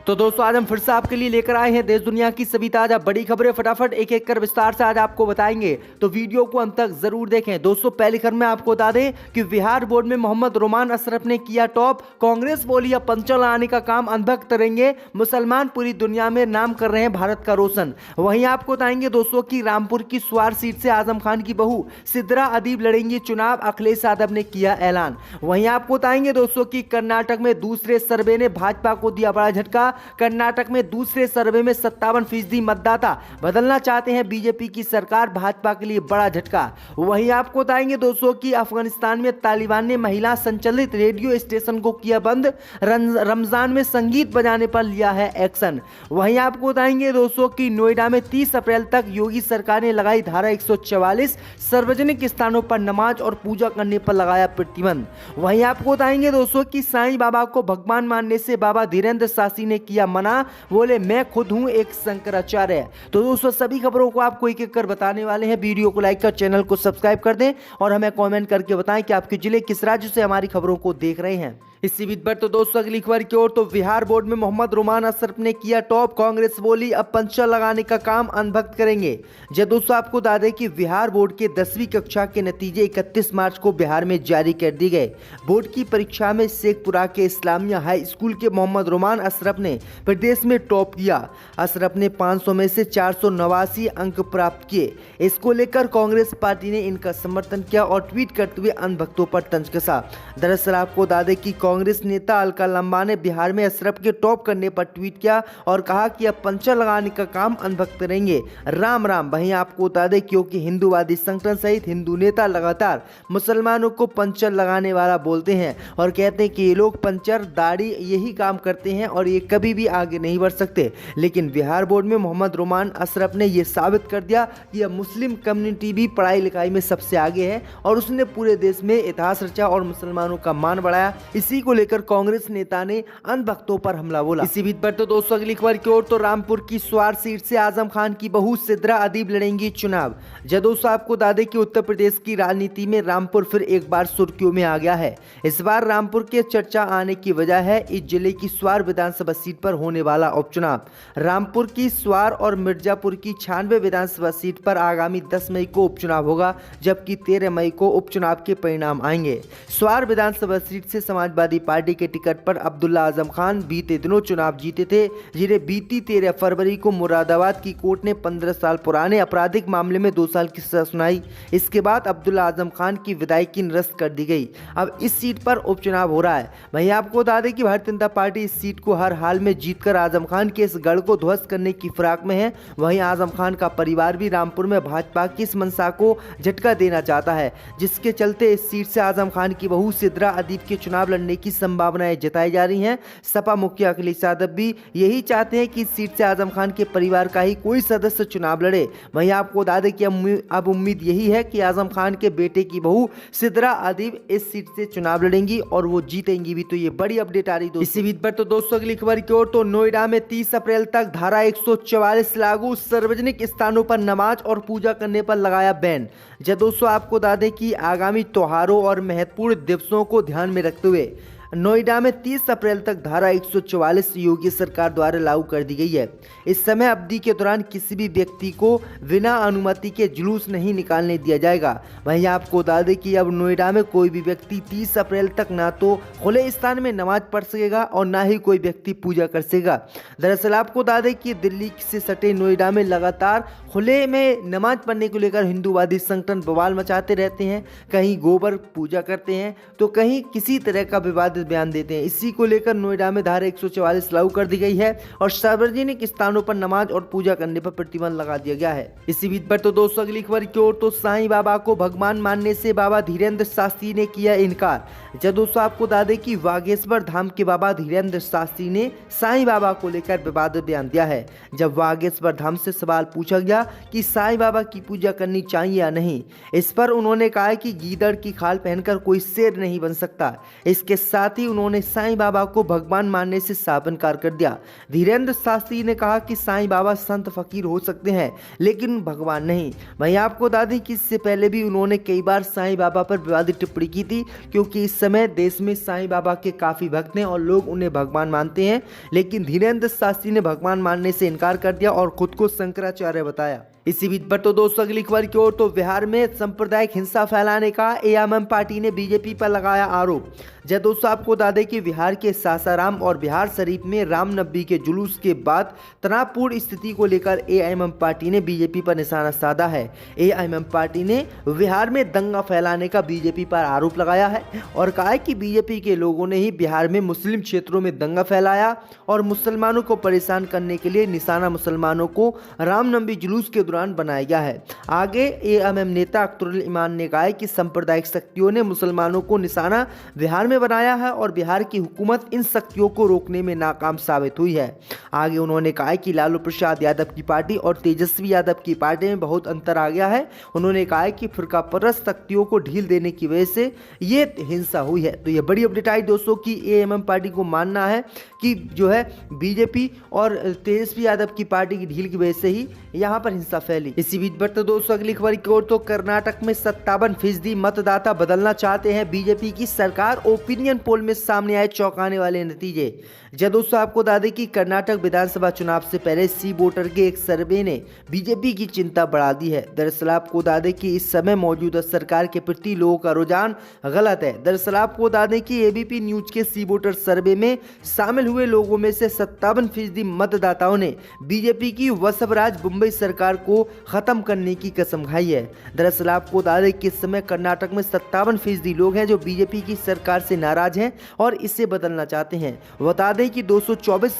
तो दोस्तों आज हम फिर से आपके लिए लेकर आए हैं देश दुनिया की सभी ताजा बड़ी खबरें। फटाफट एक एक कर विस्तार से आज आपको बताएंगे, तो वीडियो को अंत तक जरूर देखें। दोस्तों पहली खबर में आपको बता दें कि बिहार बोर्ड में मोहम्मद रोमान अशरफ ने किया टॉप। कांग्रेस बोली अब पंचर लाने का काम अनभक्त करेंगे। मुसलमान पूरी दुनिया में नाम कर रहे हैं भारत का रोशन। वहीं आपको बताएंगे दोस्तों की रामपुर की स्वार सीट से आजम खान की बहू सिद्रा अदीब लड़ेंगी चुनाव, अखिलेश यादव ने किया ऐलान। वहीं आपको बताएंगे दोस्तों की कर्नाटक में दूसरे सर्वे ने भाजपा को दिया बड़ा झटका। कर्नाटक में दूसरे सर्वे में 57% मतदाता बदलना चाहते हैं बीजेपी की सरकार, भाजपा के लिए बड़ा झटका। वहीं आपको बताएंगे दोस्तों कि अफगानिस्तान में तालिबान ने महिला संचालित रेडियो स्टेशन को किया बंद। रमजान में संगीत बजाने पर लिया है एक्शन। वहीं आपको बताएंगे दोस्तों कि नोएडा में 30 अप्रैल तक योगी सरकार ने लगाई धारा 144, सार्वजनिक स्थानों पर नमाज और पूजा करने पर लगाया प्रतिबंध। वहीं आपको बताएंगे दोस्तों कि साईं बाबा को भगवान मानने से बाबा धीरेन्द्र शास्त्री ने किया मना, बोले मैं खुद हूं एक शंकराचार्य। तो दोस्तों सभी खबरों को आपको एक एक कर बताने वाले हैं। वीडियो को लाइक कर चैनल को सब्सक्राइब कर दें और हमें कमेंट करके बताएं कि आपके जिले किस राज्य से हमारी खबरों को देख रहे हैं। इसी बीच पर तो दोस्तों अगली खबर की ओर, तो बिहार बोर्ड में मोहम्मद रोमान अशरफ ने किया टॉप। कांग्रेस बोली अब पंचर लगाने का काम अनभक्त करेंगे। जब दोस्तों आपको बता दें कि बिहार बोर्ड के 10वीं कक्षा के नतीजे 31 मार्च को बिहार में जारी कर दिए गए। बोर्ड की परीक्षा में शेखपुरा के इस्लामिया हाई स्कूल के मोहम्मद रोमान अशरफ ने प्रदेश में टॉप किया। अशरफ ने 500 में से 489 अंक प्राप्त किए। इसको लेकर कांग्रेस पार्टी ने इनका समर्थन किया और ट्वीट करते हुए अनभक्तों पर तंज कसा। दरअसल आपको बता दें कि कांग्रेस नेता अलका लंबा ने बिहार में अशरफ के टॉप करने पर ट्वीट किया और कहा कि अब पंचर लगाने का काम अनभक्त करेंगे। राम राम। वहीं आपको बता दें क्योंकि हिंदूवादी संगठन सहित हिंदू नेता लगातार मुसलमानों को पंचर लगाने वाला बोलते हैं और कहते हैं कि ये लोग पंचर दाढ़ी यही काम करते हैं और ये कभी भी आगे नहीं बढ़ सकते। लेकिन बिहार बोर्ड में मोहम्मद रोमान अशरफ ने यह साबित कर दिया कि अब मुस्लिम कम्युनिटी भी पढ़ाई लिखाई में सबसे आगे है और उसने पूरे देश में इतिहास रचा और मुसलमानों का मान बढ़ाया। इसी को लेकर कांग्रेस नेता ने अनभक्तों पर हमला बोला। इसी बीच पर तो दोस्तों अगली खबर की ओर, तो रामपुर की स्वार सीट से आजम खान की बहू सिद्रा अदीब लड़ेंगी चुनाव। जब दोस्तों आपको बता दें कि उत्तर प्रदेश की राजनीति में रामपुर फिर एक बार सुर्खियों में आ गया है। इस बार रामपुर के चर्चा आने की वजह है इस जिले की स्वार विधानसभा सीट पर होने वाला उपचुनाव। रामपुर की स्वार और मिर्जापुर की 96 विधानसभा सीट पर आगामी 10 मई को उपचुनाव होगा, जबकि 13 मई को उपचुनाव के परिणाम आएंगे। स्वार विधानसभा सीट से समाजवादी पार्टी के टिकट पर अब्दुल्ला आजम खान बीते दिनों चुनाव जीते थे, जिन्हें बीती 13 फरवरी को मुरादाबाद की कोर्ट ने 15 साल पुराने आपराधिक मामले में 2 साल की सजा सुनाई। इसके बाद अब्दुल्ला आजम खान की विदायगी निरस्त कर दी गई। अब इस सीट पर उपचुनाव हो रहा है। वहीं आपको बता दें कि भारतीय जनता पार्टी इस सीट को हर हाल में जीतकर आजम खान के इस गढ़ को ध्वस्त करने की फिराक में है। वहीं आजम खान का परिवार भी रामपुर में भाजपा की इस मंशा को झटका देना चाहता है, जिसके चलते इस सीट से आजम खान की बहू सिद्रा अदीब के चुनाव लड़ने की संभावनाएं जताई जा रही हैं। सपा मुखिया अखिलेश यादव भी यही चाहते हैं कि इस सीट से आजम खान के परिवार का ही कोई सदस्य चुनाव लड़े। वहीं आपको बता दें कि अब उम्मीद यही है कि आजम खान के बेटे की बहू सिद्रा अदीब इस सीट से चुनाव लड़ेंगी और वो जीतेंगी भी। तो ये बड़ी अपडेट आ रही दोस्तों। इसी बीच पर तो दोस्तों अगली खबर की ओर, तो नोएडा में 30 अप्रैल तक धारा 144 लागू, सार्वजनिक स्थानों पर नमाज और पूजा करने पर लगाया बैन। जब दोस्तों आपको बता दें कि आगामी त्योहारों और महत्वपूर्ण दिवसों को ध्यान में रखते हुए नोएडा में 30 अप्रैल तक धारा 144 योगी सरकार द्वारा लागू कर दी गई है। इस समय अवधि के दौरान किसी भी व्यक्ति को बिना अनुमति के जुलूस नहीं निकालने दिया जाएगा। वहीं आपको बता दें कि अब नोएडा में कोई भी व्यक्ति 30 अप्रैल तक ना तो खुले स्थान में नमाज पढ़ सकेगा और ना ही कोई व्यक्ति पूजा कर सकेगा। दरअसल आपको बता दें कि दिल्ली से सटे नोएडा में लगातार खुले में नमाज पढ़ने को लेकर हिंदूवादी संगठन बवाल मचाते रहते हैं। कहीं गोबर पूजा करते हैं तो कहीं किसी तरह का विवादित बयान देते हैं। इसी को लेकर नोएडा में धारा 144 लागू कर दी गई है और सार्वजनिक स्थानों पर नमाज और पूजा करने पर प्रतिबंध लगा दिया गया है। इसी बीच पर तो दोस्तों अगली खबर की ओर, तो साईं बाबा को भगवान मानने से बाबा धीरेन्द्र शास्त्री ने किया इनकार। जब दोस्तों आपको बता दें कि बागेश्वर धाम के बाबा धीरेन्द्र शास्त्री ने साईं बाबा को लेकर विवादित बयान दिया है। जब बागेश्वर धाम से सवाल पूछा गया कि साईं बाबा की पूजा करनी चाहिए या नहीं, इस पर उन्होंने कहा कि गीदड़ की खाल पहनकर कोई शेर नहीं बन सकता। इसके साथ साथ ही उन्होंने साईं बाबा को भगवान मानने से साफ इनकार कर दिया। धीरेन्द्र शास्त्री ने कहा कि साईं बाबा संत फकीर हो सकते हैं लेकिन भगवान नहीं। वहीं आपको बता दें कि इससे पहले भी उन्होंने कई बार साईं बाबा पर विवादित टिप्पणी की थी, क्योंकि इस समय देश में साईं बाबा के काफी भक्त हैं और लोग उन्हें भगवान मानते हैं। लेकिन धीरेन्द्र शास्त्री ने भगवान मानने से इनकार कर दिया और खुद को शंकराचार्य बताया। इसी बीच पर तो दोस्तों अगली खबर की ओर तो बिहार में सांप्रदायिक हिंसा फैलाने का एएमएम पार्टी ने बीजेपी पर लगाया आरोप। जब दोस्तों आपको बता दें कि बिहार के सासाराम और बिहार शरीफ में रामनवमी के जुलूस के बाद तनावपूर्ण स्थिति को लेकर एएमएम पार्टी ने बीजेपी पर निशाना साधा है। एएमएम पार्टी ने बिहार में दंगा फैलाने का बीजेपी पर आरोप लगाया है और कहा है कि बीजेपी के लोगों ने ही बिहार में मुस्लिम क्षेत्रों में दंगा फैलाया और मुसलमानों को परेशान करने के लिए निशाना मुसलमानों को रामनवमी जुलूस के दौरान बनाया गया है। आगे एएमएम नेता अख्तरुल ईमान ने कहा कि सांप्रदायिक शक्तियों ने मुसलमानों को निशाना बिहार में बनाया है और बिहार की हुकूमत इन शक्तियों को रोकने में नाकाम साबित हुई है। आगे उन्होंने कहा कि लालू प्रसाद यादव की पार्टी और तेजस्वी यादव की पार्टी में बहुत अंतर आ गया है। उन्होंने कहा कि फिरकापरस्त शक्तियों को ढील देने की वजह से ये हिंसा हुई है। तो ये बड़ी अपडेट आई दोस्तों की एएमएम पार्टी को मानना है कि जो है बीजेपी और तेजस्वी यादव की पार्टी की ढील की वजह से ही यहाँ पर हिंसा फैली। इसी बीच बढ़ते दोस्तों अगली खबर की ओर तो कर्नाटक में 57% मतदाता बदलना चाहते हैं बीजेपी की सरकार। ओपिनियन पोल में सामने आए चौंकाने वाले नतीजे। जब दोस्तों आपको बता दें कि कर्नाटक विधानसभा चुनाव से पहले सी वोटर के एक सर्वे ने बीजेपी की चिंता बढ़ा दी है। दरअसल आपको बता दें कि इस समय मौजूदा सरकार के प्रति लोगों का रुझान गलत है। दरअसल आपको बता दें कि एबीपी न्यूज के सी वोटर सर्वे में शामिल हुए लोगों में से 57% मतदाताओं ने बीजेपी की वसुंधरा मुंबई सरकार को खत्म करने की कसम खाई है। दरअसल आपको बता दें कि इस समय कर्नाटक में 57% लोग हैं जो बीजेपी की सरकार से नाराज हैं और इसे बदलना चाहते हैं। बता दें कि 224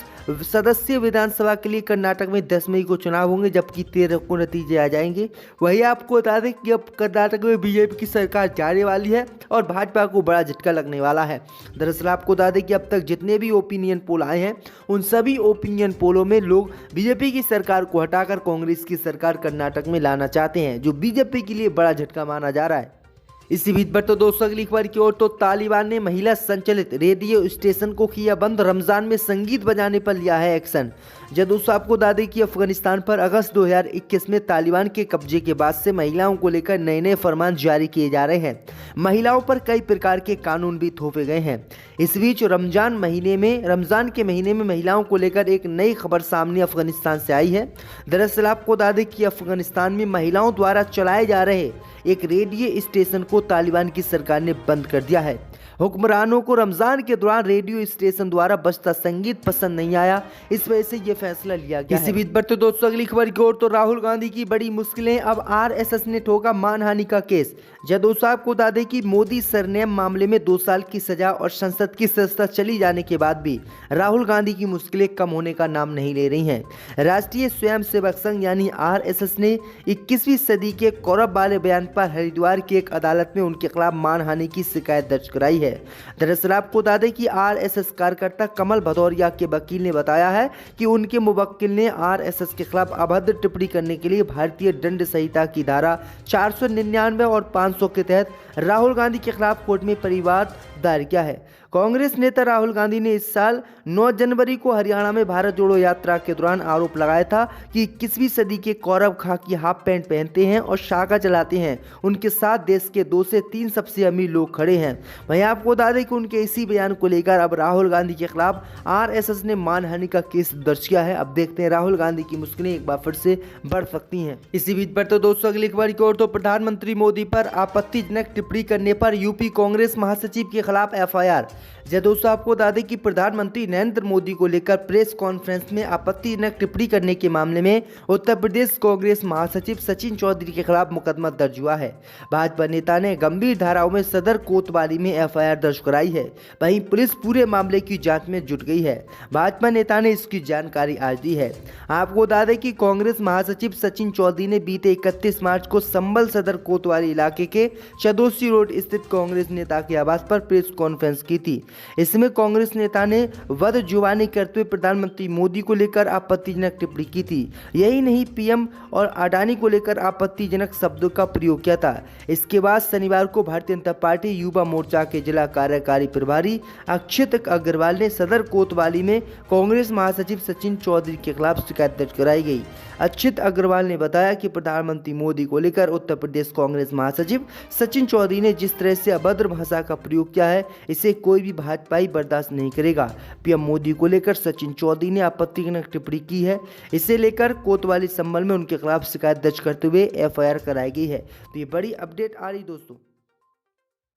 सदस्यीय विधानसभा के लिए कर्नाटक में 10 मई को चुनाव होंगे, जबकि 13 को नतीजे आ जाएंगे। वही आपको बता दें कि अब कर्नाटक में बीजेपी की सरकार जाने वाली है और भाजपा को बड़ा झटका लगने वाला है। दरअसल आपको बता दें कि अब तक जितने भी ओपिनियन पोल आए हैं उन सभी ओपिनियन पोलों में लोग बीजेपी की सरकार को हटाकर कांग्रेस की सरकार कर्नाटक में लाना चाहते हैं, जो बीजेपी के लिए बड़ा झटका माना जा रहा है। इसी बीच पर तो दोस्तों अगली खबर की ओर तो तालिबान ने महिला संचालित रेडियो स्टेशन को किया बंद। रमजान में संगीत बजाने पर लिया है एक्शन। जब दोस्तों आपको बता दें कि अफगानिस्तान पर अगस्त 2021 में तालिबान के कब्जे के बाद से महिलाओं को लेकर नए नए फरमान जारी किए जा रहे हैं। महिलाओं पर कई प्रकार के कानून भी थोपे गए हैं। इस बीच रमजान के महीने में महिलाओं को लेकर एक नई खबर सामने अफगानिस्तान से आई है। दरअसल आपको बता दें कि अफगानिस्तान में महिलाओं द्वारा चलाए जा रहे एक रेडियो स्टेशन को तालिबान की सरकार ने बंद कर दिया है। हुक्मरानों को रमजान के दौरान रेडियो स्टेशन द्वारा बजता संगीत पसंद नहीं आया, इस वजह से यह फैसला लिया गया। इसी बीच बढ़ते दोस्तों अगली खबर की ओर तो राहुल गांधी की बड़ी मुश्किलें, अब आरएसएस ने ठोका मानहानि का केस। जब दोस्तों आपको बता दें कि मोदी सरनेम मामले में 2 साल की सजा और संसद की सदस्यता चली जाने के बाद भी राहुल गांधी की मुश्किलें कम होने का नाम नहीं ले रही हैं। राष्ट्रीय स्वयंसेवक संघ यानी आरएसएस ने 21वीं सदी के गौरव वाले बयान पर हरिद्वार की एक अदालत में उनके खिलाफ मानहानि की शिकायत दर्ज कराई है। दरअसल आपको बता दें कि आरएसएस कार्यकर्ता कमल भदौरिया के वकील ने बताया है कि उनके मुवक्किल ने आरएसएस के खिलाफ अभद्र टिप्पणी करने के लिए भारतीय दंड संहिता की धारा 499 और 500 के तहत राहुल गांधी के खिलाफ कोर्ट में परिवाद दायर किया है। कांग्रेस नेता राहुल गांधी ने इस साल 9 जनवरी को हरियाणा में भारत जोड़ो यात्रा के दौरान आरोप लगाया था कि 21वीं सदी के गौरव खाकी हाफ पैंट पहनते हैं और शाखा चलाते हैं। उनके साथ देश के 2 से 3 सबसे अमीर लोग खड़े हैं। वहीं आपको बता दें कि उनके इसी बयान को लेकर अब राहुल गांधी के खिलाफ आरएसएस ने मानहानि का केस दर्ज किया है। अब देखते हैं राहुल गांधी की मुश्किलें एक बार फिर से बढ़ सकती हैं। इसी बीच पर तो दोस्तों अगली खबर की ओर तो प्रधानमंत्री मोदी पर आपत्तिजनक टिप्पणी करने पर यूपी कांग्रेस महासचिव के खिलाफ एफआईआर। जब दोस्तों आपको बता दें कि प्रधानमंत्री नरेंद्र मोदी को लेकर प्रेस कॉन्फ्रेंस में आपत्तिजनक टिप्पणी करने के मामले में उत्तर प्रदेश कांग्रेस महासचिव सचिन चौधरी के खिलाफ मुकदमा दर्ज हुआ है। भाजपा नेता ने गंभीर धाराओं में सदर कोतवाली में एफआईआर दर्ज कराई है। वहीं पुलिस पूरे मामले की जांच में जुट गई है। भाजपा नेता ने इसकी जानकारी आज दी है। आपको बता दें कि कांग्रेस महासचिव सचिन चौधरी ने बीते 31 मार्च को संभल सदर कोतवाली इलाके के चदोसी रोड स्थित कांग्रेस नेता के आवास पर प्रेस कॉन्फ्रेंस की थी। इसमें कांग्रेस नेता ने वध जुबानी करते हुए प्रधानमंत्री मोदी को लेकर आपत्तिजनक टिप्पणी की थी। यही नहीं, पीएम और अडानी को लेकर आपत्तिजनक शब्दों का प्रयोग किया था। इसके बाद शनिवार को भारतीय जनता पार्टी युवा मोर्चा के जिला कार्यकारी प्रभारी अक्षित अग्रवाल ने सदर कोतवाली में कांग्रेस महासचिव सचिन चौधरी के खिलाफ शिकायत दर्ज कराई गई। अक्षित अग्रवाल ने बताया कि प्रधानमंत्री मोदी को लेकर उत्तर प्रदेश कांग्रेस महासचिव सचिन चौधरी ने जिस तरह से अभद्र भाषा का प्रयोग किया है, इसे कोई भी भाजपाई बर्दाश्त नहीं करेगा। पीएम मोदी को लेकर सचिन चौधरी ने आपत्तिजनक टिप्पणी की है। इसे लेकर कोतवाली संबल में उनके खिलाफ शिकायत दर्ज करते हुए एफआईआर कराई गई है। तो ये बड़ी अपडेट आ रही दोस्तों।